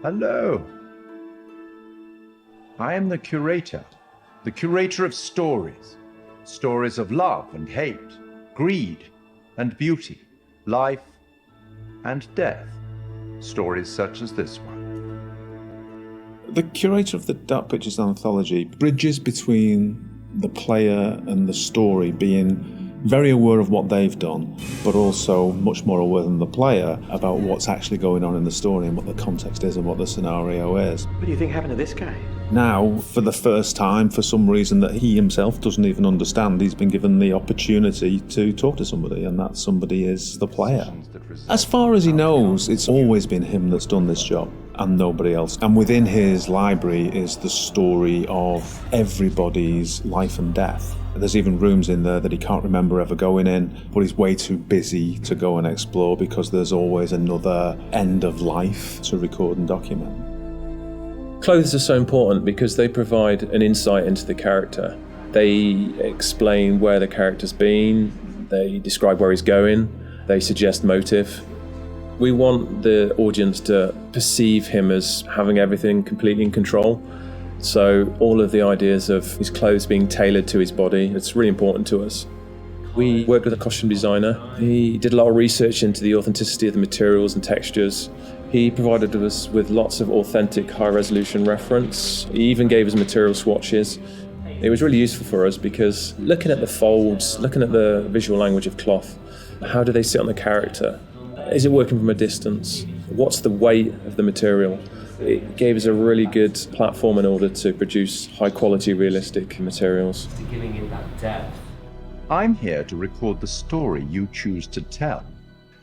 Hello. I am the curator of stories. Stories of love and hate, greed and beauty, life and death. Stories such as this one. The curator of the Dark Pictures anthology bridges between the player and the story, being very aware of what they've done, but also much more aware than the player about what's actually going on in the story and what the context is and what the scenario is. What do you think happened to this guy? Now, for the first time, for some reason that he himself doesn't even understand, he's been given the opportunity to talk to somebody, and that somebody is the player. As far as he knows, it's always been him that's done this job, and nobody else. And within his library is the story of everybody's life and death. There's even rooms in there that he can't remember ever going in, but he's way too busy to go and explore because there's always another end of life to record and document. Clothes are so important because they provide an insight into the character. They explain where the character's been, they describe where he's going, they suggest motive. We want the audience to perceive him as having everything completely in control. So all of the ideas of his clothes being tailored to his body, it's really important to us. We worked with a costume designer. He did a lot of research into the authenticity of the materials and textures. He provided us with lots of authentic high-resolution reference. He even gave us material swatches. It was really useful for us because looking at the folds, looking at the visual language of cloth, how do they sit on the character? Is it working from a distance? What's the weight of the material? It gave us a really good platform in order to produce high-quality, realistic materials. Giving it that depth. I'm here to record the story you choose to tell.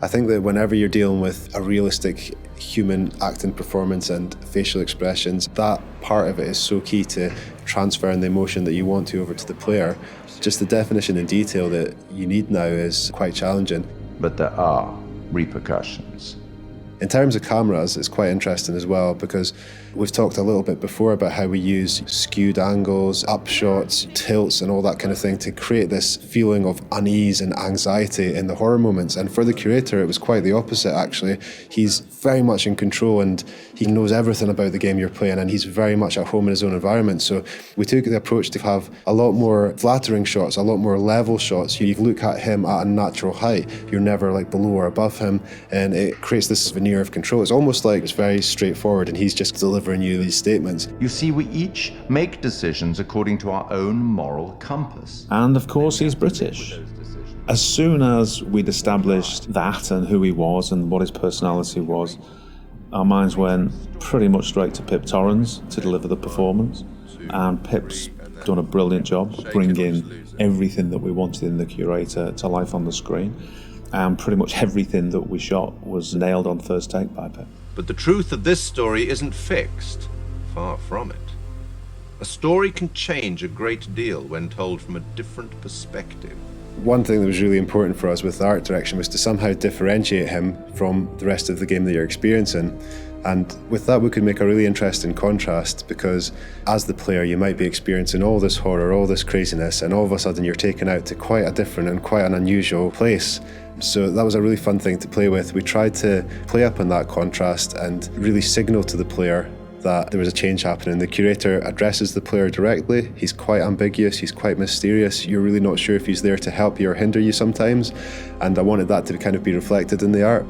I think that whenever you're dealing with a realistic human acting performance and facial expressions, that part of it is so key to transferring the emotion that you want to over to the player. Just the definition and detail that you need now is quite challenging. But there are repercussions. In terms of cameras, it's quite interesting as well because we've talked a little bit before about how we use skewed angles, upshots, tilts and all that kind of thing to create this feeling of unease and anxiety in the horror moments. And for the curator, it was quite the opposite actually. He's very much in control and he knows everything about the game you're playing and he's very much at home in his own environment. So we took the approach to have a lot more flattering shots, a lot more level shots. You look at him at a natural height. You're never like below or above him and it creates this veneer of control. It's almost like it's very straightforward and he's just delivering you these statements. You see, we each make decisions according to our own moral compass. And of course he's British. As soon as we'd established that and who he was and what his personality was, our minds went pretty much straight to Pip Torrens to deliver the performance. And Pip's done a brilliant job bringing everything that we wanted in the curator to life on the screen. And pretty much everything that we shot was nailed on first take by Pip. But the truth of this story isn't fixed. Far from it. A story can change a great deal when told from a different perspective. One thing that was really important for us with the art direction was to somehow differentiate him from the rest of the game that you're experiencing. And with that, we could make a really interesting contrast because as the player, you might be experiencing all this horror, all this craziness, and all of a sudden you're taken out to quite a different and quite an unusual place. So that was a really fun thing to play with. We tried to play up on that contrast and really signal to the player that there was a change happening. The curator addresses the player directly. He's quite ambiguous, he's quite mysterious. You're really not sure if he's there to help you or hinder you sometimes. And I wanted that to kind of be reflected in the art.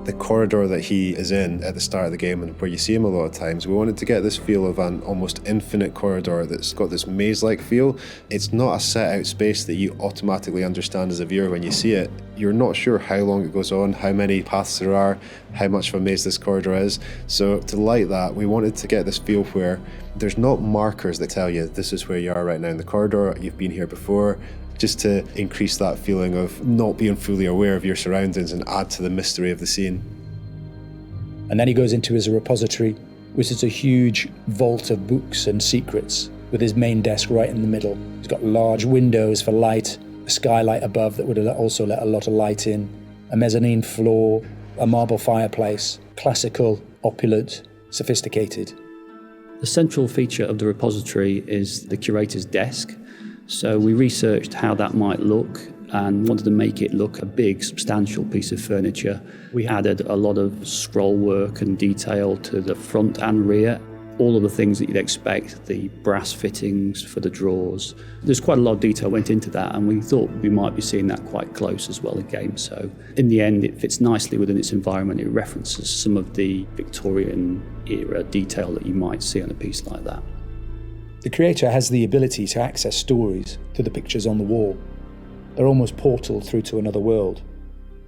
The corridor that he is in at the start of the game and where you see him a lot of times, we wanted to get this feel of an almost infinite corridor that's got this maze-like feel. It's not a set out space that you automatically understand as a viewer when you see it. You're not sure how long it goes on, how many paths there are, how much of a maze this corridor is. So to light that, we wanted to get this feel where there's not markers that tell you this is where you are right now in the corridor, you've been here before, just to increase that feeling of not being fully aware of your surroundings and add to the mystery of the scene. And then he goes into his repository, which is a huge vault of books and secrets, with his main desk right in the middle. He's got large windows for light, a skylight above that would also let a lot of light in, a mezzanine floor, a marble fireplace, classical, opulent, sophisticated. The central feature of the repository is the curator's desk. So we researched how that might look and wanted to make it look a big, substantial piece of furniture. We added a lot of scroll work and detail to the front and rear. All of the things that you'd expect, the brass fittings for the drawers. There's quite a lot of detail went into that, and we thought we might be seeing that quite close as well in games. So in the end, it fits nicely within its environment. It references some of the Victorian era detail that you might see on a piece like that. The creator has the ability to access stories through the pictures on the wall. They're almost portaled through to another world.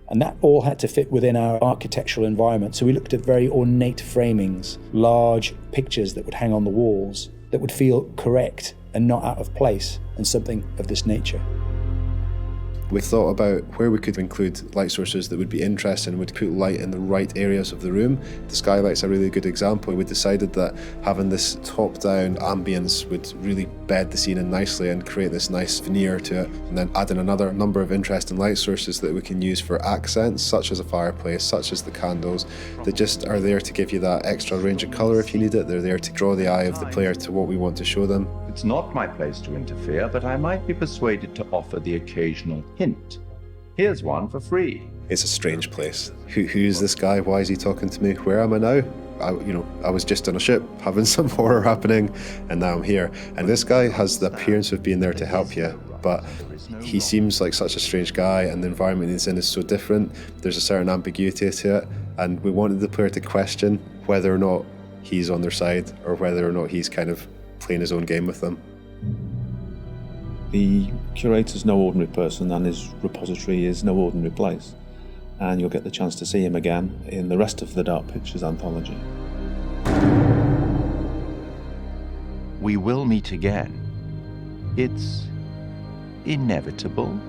And that all had to fit within our architectural environment. So we looked at very ornate framings, large pictures that would hang on the walls, that would feel correct and not out of place, and something of this nature. We thought about where we could include light sources that would be interesting, would put light in the right areas of the room. The skylight's a really good example. We decided that having this top-down ambience would really bed the scene in nicely and create this nice veneer to it. And then adding another number of interesting light sources that we can use for accents, such as a fireplace, such as the candles, that just are there to give you that extra range of colour if you need it. They're there to draw the eye of the player to what we want to show them. It's not my place to interfere, but I might be persuaded to offer the occasional hint. Here's one for free. It's a strange place. Who's this guy? Why is he talking to me? Where am I now? I was just on a ship having some horror happening, and now I'm here. And this guy has the appearance of being there to help you, but he seems like such a strange guy, and the environment he's in is so different. There's a certain ambiguity to it, and we wanted the player to question whether or not he's on their side or whether or not he's kind of playing his own game with them. The curator's no ordinary person, and his repository is no ordinary place. And you'll get the chance to see him again in the rest of the Dark Pictures anthology. We will meet again. It's inevitable.